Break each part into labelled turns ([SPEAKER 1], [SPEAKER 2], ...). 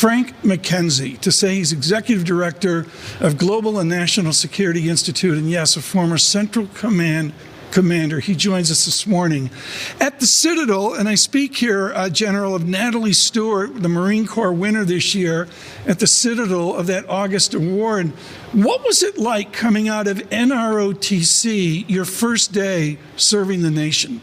[SPEAKER 1] Frank McKenzie, to say he's Executive Director of Global and National Security Institute, and yes, a former Central Command commander. He joins us this morning at the Citadel, and I speak here, General, of Natalie Stewart, the Marine Corps winner this year at the Citadel of that August award. What was it like coming out of NROTC, your first day serving the nation?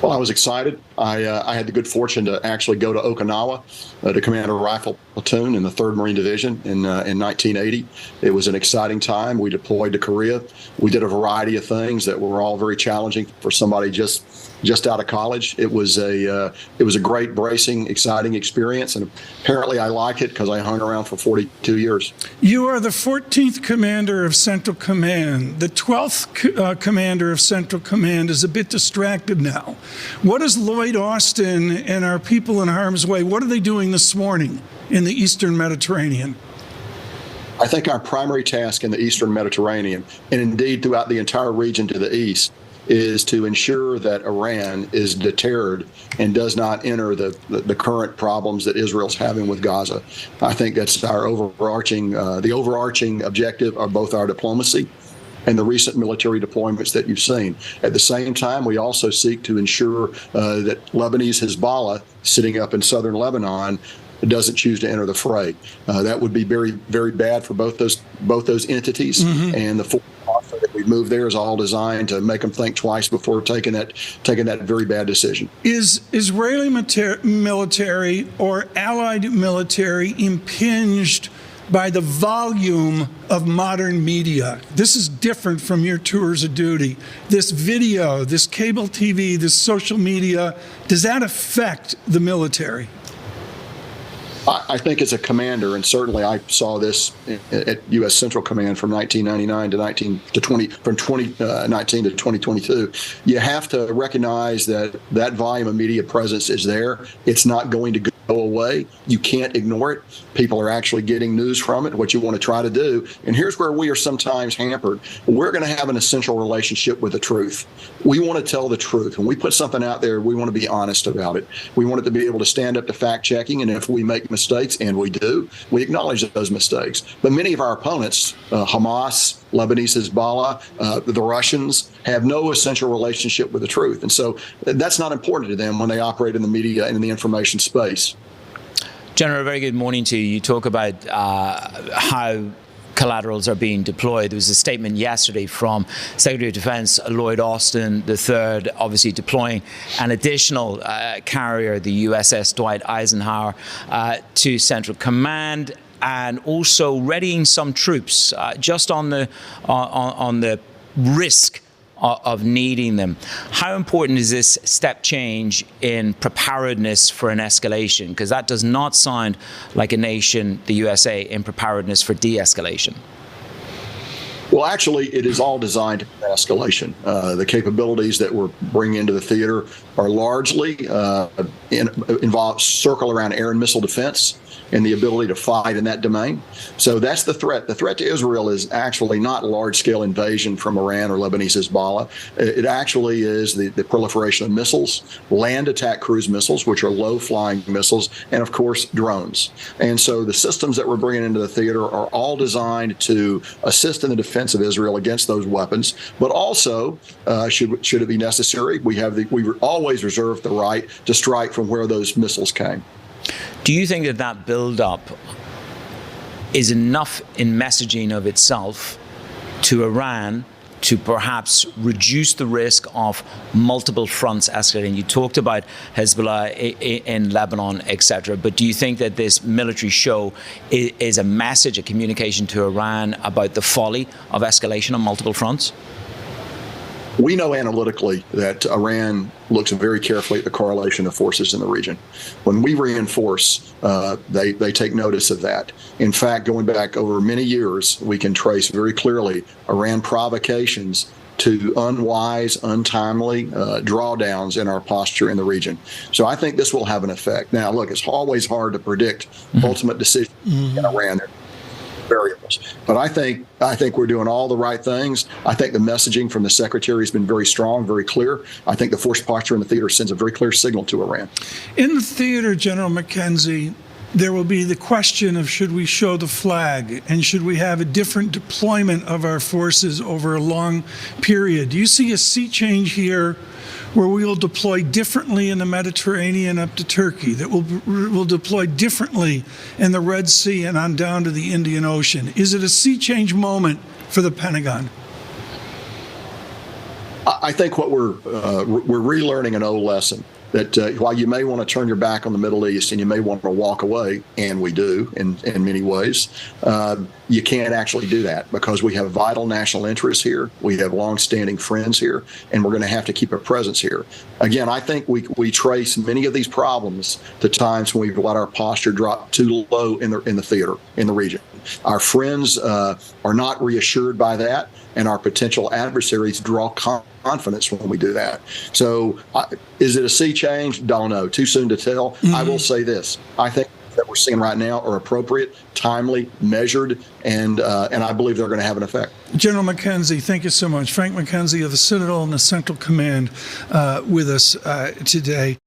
[SPEAKER 2] Well, I was excited. I had the good fortune to actually go to Okinawa to command a rifle platoon in the 3rd Marine Division in 1980. It was an exciting time. We deployed to Korea. We did a variety of things that were all very challenging for somebody just out of college. It was a great, bracing, exciting experience, and apparently I like it because I hung around for 42 years.
[SPEAKER 1] You are the 14th commander of Central Command. The 12th commander of Central Command is a bit distracted now. What is Lloyd Austin and our people in harm's way, what are they doing this morning in the Eastern Mediterranean?
[SPEAKER 2] I think our primary task in the Eastern Mediterranean, and indeed throughout the entire region to the east, is to ensure that Iran is deterred and does not enter the current problems that Israel's having with Gaza. I think that's our overarching objective of both our diplomacy and the recent military deployments that you've seen. At the same time, we also seek to ensure that Lebanese Hezbollah, sitting up in southern Lebanon, doesn't choose to enter the fray. That would be very, very bad for both those entities. Mm-hmm. And the full offer that we moved there is all designed to make them think twice before taking that very bad decision.
[SPEAKER 1] Is Israeli military or allied military impinged by the volume of modern media? This is different from your tours of duty. This video, this cable TV, this social media, does that affect the military?
[SPEAKER 2] I think as a commander, and certainly I saw this at U.S. Central Command from 1999 from 2019 to 2022, you have to recognize that volume of media presence is there. It's not going to go away. You can't ignore it. People are actually getting news from it, what you want to try to do. And here's where we are sometimes hampered. We're going to have an essential relationship with the truth. We want to tell the truth. When we put something out there, we want to be honest about it. We want it to be able to stand up to fact checking. And if we make mistakes, and we do, we acknowledge those mistakes. But many of our opponents, Hamas, Lebanese Hezbollah, the Russians, have no essential relationship with the truth. And so that's not important to them when they operate in the media and in the information space.
[SPEAKER 3] General, a very good morning to you. You talk about how collaterals are being deployed. There was a statement yesterday from Secretary of Defense Lloyd Austin III, obviously deploying an additional carrier, the USS Dwight Eisenhower, to Central Command, and also readying some troops just on the risk of needing them. How important is this step change in preparedness for an escalation? Because that does not sound like a nation, the USA, in preparedness for de-escalation.
[SPEAKER 2] Well, actually, it is all designed for escalation. The capabilities that we're bringing into the theater are largely circle around air and missile defense and the ability to fight in that domain. So that's the threat. The threat to Israel is actually not large-scale invasion from Iran or Lebanese Hezbollah. It actually is the proliferation of missiles, land attack cruise missiles, which are low-flying missiles, and, of course, drones. And so the systems that we're bringing into the theater are all designed to assist in the defense of Israel against those weapons, but also, should it be necessary, we always reserve the right to strike from where those missiles came.
[SPEAKER 3] Do you think that build-up is enough in messaging of itself to Iran to perhaps reduce the risk of multiple fronts escalating? You talked about Hezbollah in Lebanon, etc. But do you think that this military show is a message, a communication to Iran about the folly of escalation on multiple fronts?
[SPEAKER 2] We know analytically that Iran looks very carefully at the correlation of forces in the region. When we reinforce, they take notice of that. In fact, going back over many years, we can trace very clearly Iran provocations to unwise, untimely drawdowns in our posture in the region. So I think this will have an effect. Now, look, it's always hard to predict ultimate decisions in Iran. Variables. But I think we're doing all the right things. I think the messaging from the secretary has been very strong, very clear. I think the force posture in the theater sends a very clear signal to Iran.
[SPEAKER 1] In the theater, General McKenzie, there will be the question of should we show the flag and should we have a different deployment of our forces over a long period. Do you see a sea change here where we will deploy differently in the Mediterranean up to Turkey, that will deploy differently in the Red Sea and on down to the Indian Ocean? Is it a sea change moment for the Pentagon?
[SPEAKER 2] I think what we're relearning an old lesson that while you may want to turn your back on the Middle East and you may want to walk away, and we do in many ways, you can't actually do that because we have vital national interests here. We have longstanding friends here, and we're going to have to keep a presence here. Again, I think we trace many of these problems to times when we've let our posture drop too low in the theater, in the region. Our friends are not reassured by that, and our potential adversaries draw confidence when we do that. So is it a sea change? Don't know. Too soon to tell. Mm-hmm. I will say this. I think that we're seeing right now are appropriate, timely, measured, and I believe they're going to have an effect.
[SPEAKER 1] General McKenzie, thank you so much. Frank McKenzie of the Citadel and the Central Command with us today.